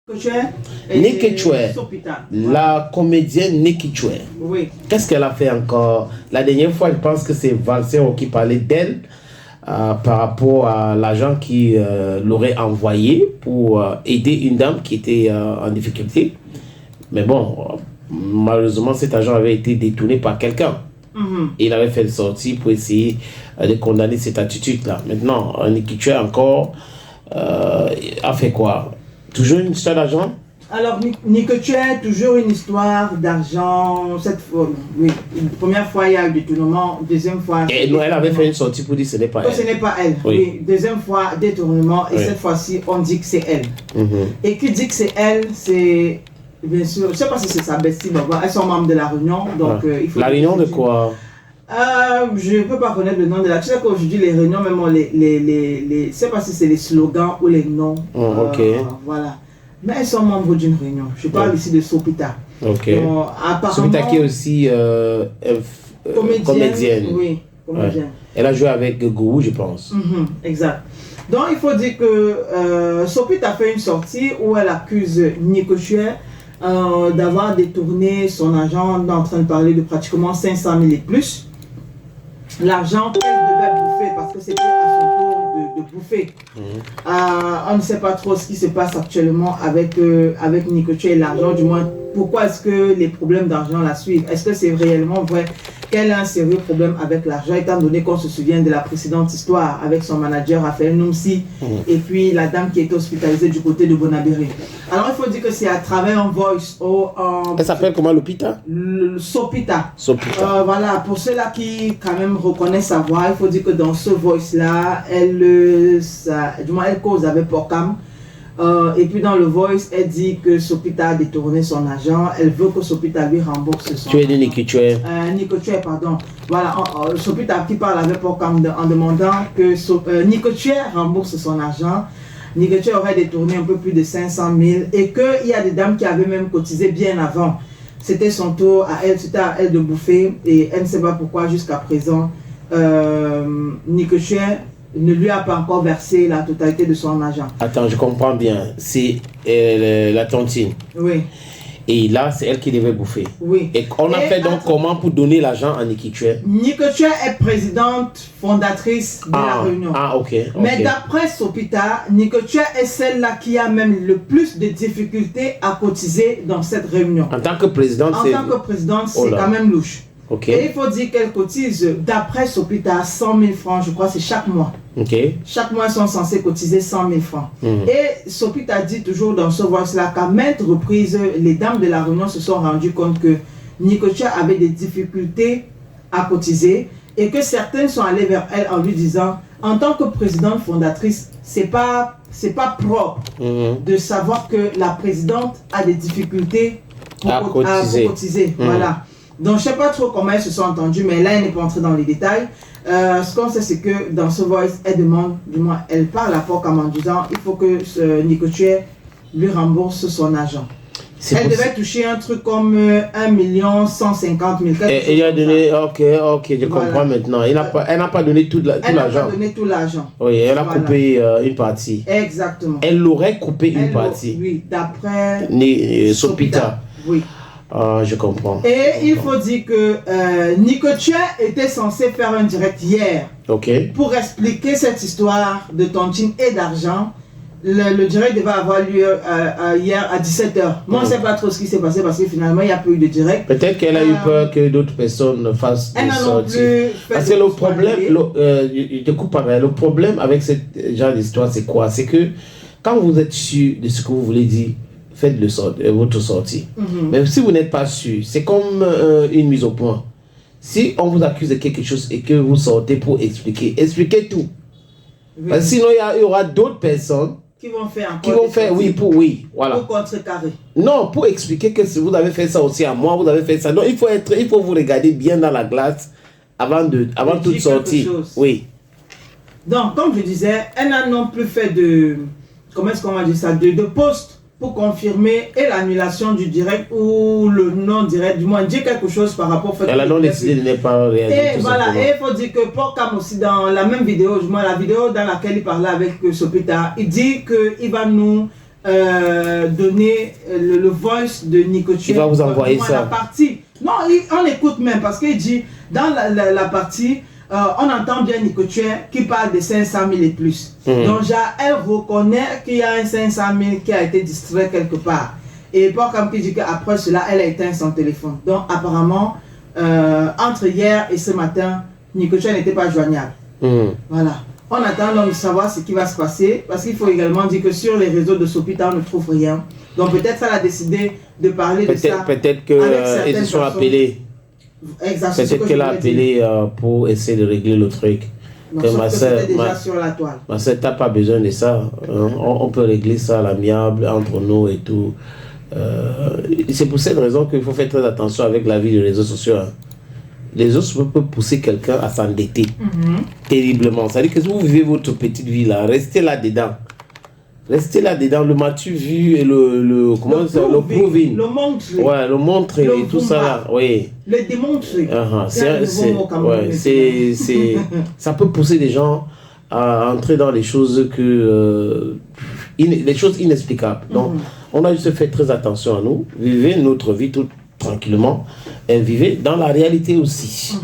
Niki Choué, la comédienne Niki Choué. Oui. Qu'est-ce qu'elle a fait encore? La dernière fois, je pense que c'est Valsero qui parlait d'elle par rapport à l'agent qui l'aurait envoyé pour aider une dame qui était en difficulté. Mais bon, malheureusement, cet agent avait été détourné par quelqu'un. Il avait fait une sortie pour essayer de condamner cette attitude-là. Maintenant, Niki Choué encore a fait quoi? Toujours une histoire d'argent? Alors, Niki Choué, toujours une histoire d'argent. Cette fois, oui. Une première fois, il y a eu détournement. Deuxième fois... Et elle avait fait une sortie pour dire que ce n'est pas elle. Ce n'est pas elle. Oui. Oui. Deuxième fois, détournement. Et cette fois-ci, on dit que c'est elle. Et qui dit que c'est elle, c'est... Bien sûr, je ne sais pas si c'est sa bestie, mais bon, elles sont membres de la Réunion. Donc, il faut la Réunion de quoi? Je ne peux pas connaître le nom de la... Tu sais qu'aujourd'hui, les réunions, même je ne sais pas si c'est les slogans ou les noms. Ok. Voilà. Mais elles sont membres d'une réunion. Je parle ici de Sopita. Ok. Apparemment, Sopita qui est aussi comédienne. Oui, comédienne. Ouais. Elle a joué avec Gourou, je pense. Exact. Donc, il faut dire que Sopita a fait une sortie où elle accuse Niki Choué d'avoir détourné son agent, en train de parler de pratiquement 500 000 et plus. L'argent qu'elle devait bouffer, parce que c'était à son tour de bouffer. On ne sait pas trop ce qui se passe actuellement avec Niki Choué et l'argent, du moins pourquoi est-ce que les problèmes d'argent la suivent. Est-ce que c'est réellement vrai qu'elle a un sérieux problème avec l'argent, étant donné qu'on se souvient de la précédente histoire avec son manager Raphaël Noumsi et puis la dame qui était hospitalisée du côté de Bonabéré. Alors il faut dire que c'est à travers un voice. Elle s'appelle comment, l'hôpital? Sopita. Sopita. Voilà, pour ceux-là qui quand même reconnaissent sa voix, il faut dire que dans ce voice-là, du moins elle cause avec Porcam. Et puis dans le voice, elle dit que Sopita a détourné son agent. Elle veut que Sopita lui rembourse son Tu es de Niki Choué. Niki Choué, pardon. Voilà, Sopita qui parle avec Porcam en demandant que Niki Choué rembourse son argent. Niki Choué aurait détourné un peu plus de 500 000 et qu'il y a des dames qui avaient même cotisé bien avant. C'était son tour à elle, c'était à elle de bouffer et elle ne sait pas pourquoi jusqu'à présent Niki Choué ne lui a pas encore versé la totalité de son argent. Attends, je comprends bien. C'est la tontine. Oui. Et là, c'est elle qui devait bouffer. Oui. Et on a fait donc comment pour donner l'argent à Niki Choué? Niki Choué est présidente fondatrice de la Réunion. Ok. Mais d'après Sopita, Niki Choué est celle-là qui a même le plus de difficultés à cotiser dans cette réunion. En tant que présidente, c'est quand même louche. Okay. Et il faut dire qu'elle cotise, d'après Sopita, 100 000 francs, je crois, c'est chaque mois. Okay. Chaque mois, ils sont censés cotiser 100 000 francs. Et Sopita dit toujours dans ce voice-là qu'à maintes reprises, les dames de la Réunion se sont rendues compte que Niki Choué avait des difficultés à cotiser et que certaines sont allées vers elle en lui disant, en tant que présidente fondatrice, c'est pas propre de savoir que la présidente a des difficultés pour cotiser. Voilà. Donc, je ne sais pas trop comment elles se sont entendues, mais là, elle n'est pas entrée dans les détails. Ce qu'on sait, c'est que dans ce voice, elle demande, du moins, elle parle à Porcam en disant il faut que Niki Choué lui rembourse son argent. Elle devait toucher un truc comme 1 150 000. Et il a donné, ok, je comprends maintenant. Elle n'a pas donné tout l'argent. Elle n'a pas donné tout l'argent. Oui, elle a coupé une partie. Exactement. Elle aurait coupé une partie. Oui, d'après Sopita. Oui. Je comprends. Et il faut dire que Niki Choué était censé faire un direct hier pour expliquer cette histoire de tontine et d'argent. Le direct devait avoir lieu hier à 17h. Moi, je ne sais pas trop ce qui s'est passé parce que finalement, il n'y a pas eu de direct. Peut-être qu'elle a eu peur que d'autres personnes fassent des sorties. Parce que le problème, je te coupe pas, le problème avec ce genre d'histoire, c'est quoi? C'est que quand vous êtes sûr de ce que vous voulez dire, faites votre sortie. Mais si vous n'êtes pas sûr, c'est comme une mise au point. Si on vous accuse de quelque chose et que vous sortez pour expliquez tout. Parce que sinon, il y aura d'autres personnes qui vont faire voilà. Pour contrecarrer. Non, pour expliquer que si vous avez fait ça aussi à moi, vous avez fait ça. Donc, il faut vous regarder bien dans la glace avant toute sortie. Oui. Donc, comme je disais, elle n'a non plus fait de... Comment est-ce qu'on va dire ça? De post pour confirmer et l'annulation du direct ou le non-direct, du moins dire quelque chose par rapport au fait elle a donc décidé de ne pas réagir. Et voilà, et il faut dire que Porcam aussi dans la même vidéo, du moins la vidéo dans laquelle il parlait avec Sopita, il dit qu'il va nous donner le voice de Nicotier. Il va vous envoyer ça. La partie. Non, on écoute même parce qu'il dit dans la partie, on entend bien Nicotier qui parle de 500 000 et plus. Donc, elle reconnaît qu'il y a un 500 000 qui a été distrait quelque part. Et pas comme qui dit qu'après cela, elle a éteint son téléphone. Donc, apparemment, entre hier et ce matin, Nicotier n'était pas joignable. Voilà. On attend donc de savoir ce qui va se passer, parce qu'il faut également dire que sur les réseaux de Sopita, on ne trouve rien. Donc peut-être elle a décidé de parler de ça. Peut-être qu'ils se sont appelés. Peut-être qu'elle a appelé pour essayer de régler le truc. Donc, ma soeur, déjà sur la toile. Ma soeur, t'as pas besoin de ça. Hein? On peut régler ça à l'amiable, entre nous et tout. C'est pour cette raison qu'il faut faire très attention avec la vie des réseaux sociaux. Hein. Les autres peuvent pousser quelqu'un à s'endetter terriblement. C'est-à-dire que si vous vivez votre petite vie là, restez là-dedans. Restez là-dedans. Le matu vu et le proving. Le montre. Ouais, le montre et tout ça là. Oui. Le démontrer. Ça peut pousser des gens à entrer dans les choses les choses inexplicables. Donc, on a juste fait très attention à nous. Vivez notre vie tout tranquillement et vivez dans la réalité aussi.